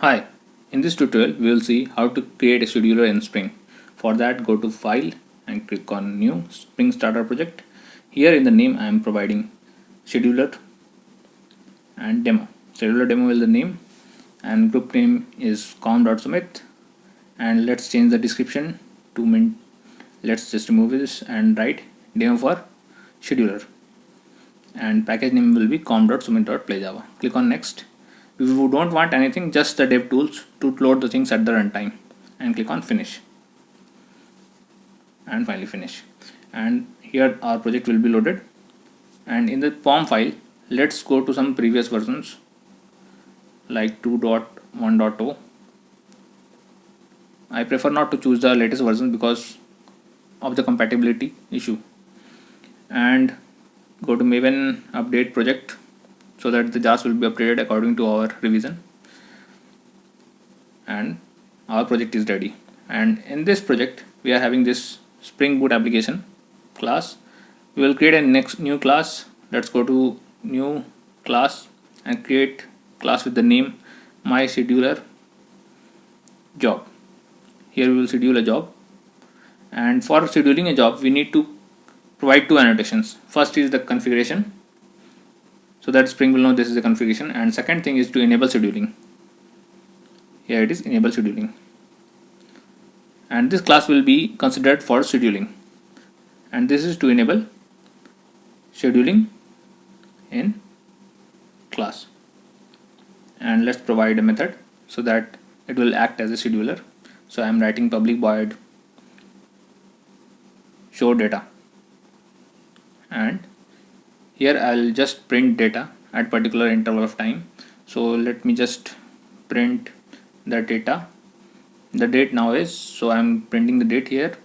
Hi, in this tutorial we will see how to create a scheduler in Spring. For that, go to File and click on New Spring Starter Project. Here in the name I am providing Scheduler and Demo. Scheduler Demo is the name and group name is com.sumit, and let's change the description to mint. Let's just remove this and write demo for scheduler, and package name will be com.sumit.playjava. Click on next. If you don't want anything, just the dev tools to load the things at the runtime, and click on finish, and finally finish. And here our project will be loaded, and in the POM file let's go to some previous versions like 2.1.0. I prefer not to choose the latest version because of the compatibility issue, and go to Maven update project so that the jars will be updated according to our revision, and our project is ready. And in this project we are having this Spring Boot application class. We will create a new class. Let's go to new class and create class with the name my scheduler job. Here we will schedule a job, and for scheduling a job we need to provide two annotations. First is the configuration, so that Spring will know this is the configuration, and second thing is to enable scheduling. Here it is, enable scheduling, and this class will be considered for scheduling, and this is to enable scheduling in class. And let's provide a method so that it will act as a scheduler. So I am writing public void show data, and here I'll just print data at particular interval of time. So let me just print the data. The date now is, so I'm printing the date here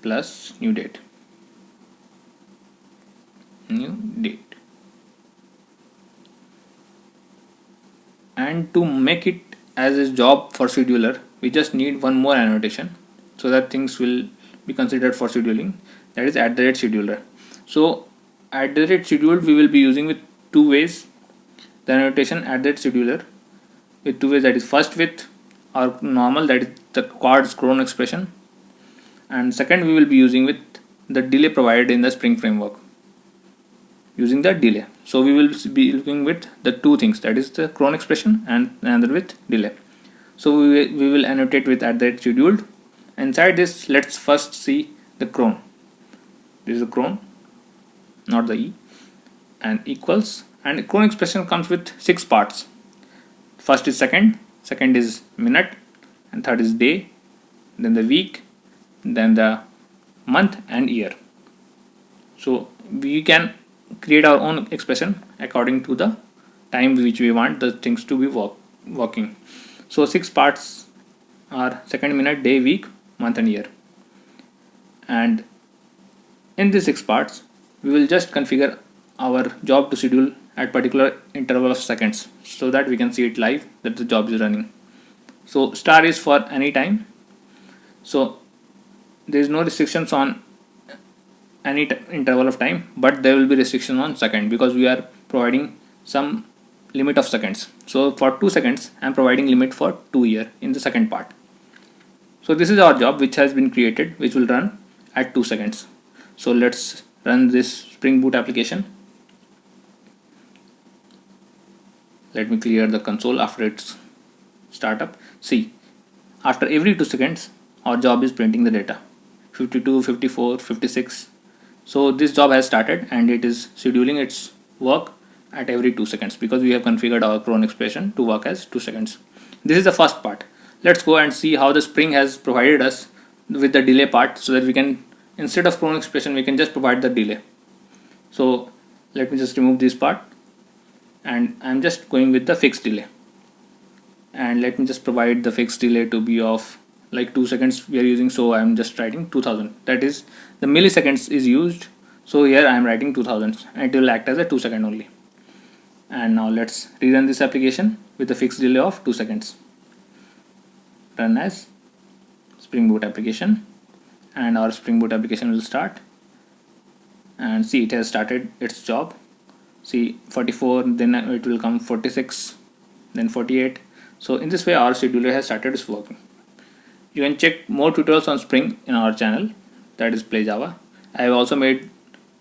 plus new date. And to make it as a job for scheduler, we just need one more annotation so that things will be considered for scheduling, that is @scheduler. So @scheduled we will be using with two ways. The annotation @scheduler with two ways, that is first with our normal, that is the quads cron expression, and second we will be using with the delay provided in the Spring framework, using the delay. So we will be looking with the two things, that is the cron expression and another with delay. So we will annotate with @scheduled. Inside this, let's first see the cron. This is the cron, not the e, and equals, and cron expression comes with 6 parts. First is second is minute, and third is day, then the week, then the month and year. So we can create our own expression according to the time which we want the things to be working. So 6 parts are second, minute, day, week, month and year. And in these 6 parts we will just configure our job to schedule at particular interval of seconds so that we can see it live that the job is running. So star is for any time, so there is no restrictions on any interval of time, but there will be restriction on second because we are providing some limit of seconds. So for 2 seconds I am providing limit for 2 year in the second part. So this is our job which has been created, which will run at 2 seconds. So let's run this Spring Boot application. Let me clear the console after its startup. See, after every 2 seconds our job is printing the data 52, 54, 56. So this job has started and it is scheduling its work at every 2 seconds because we have configured our cron expression to work as 2 seconds. This is the first part. Let's go and see how the Spring has provided us with the delay part, so that we can, instead of cron expression, we can just provide the delay. So let me just remove this part, and I'm just going with the fixed delay, and let me just provide the fixed delay to be of like 2 seconds we are using, so I'm just writing 2000, that is the milliseconds is used, so here I'm writing 2000 and it will act as a 2 second only. And now let's rerun this application with a fixed delay of 2 seconds. Run as Spring Boot application, and our Spring Boot application will start, and see it has started its job. See 44, then it will come 46, then 48. So in this way our scheduler has started its working. You can check more tutorials on Spring in our channel, that is Play Java. I have also made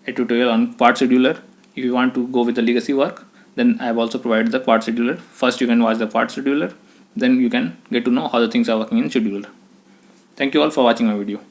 a tutorial on Part Scheduler. If you want to go with the legacy work, then I have also provided the Part Scheduler. First you can watch the Part Scheduler, then you can get to know how the things are working in Scheduler. Thank you all for watching my video.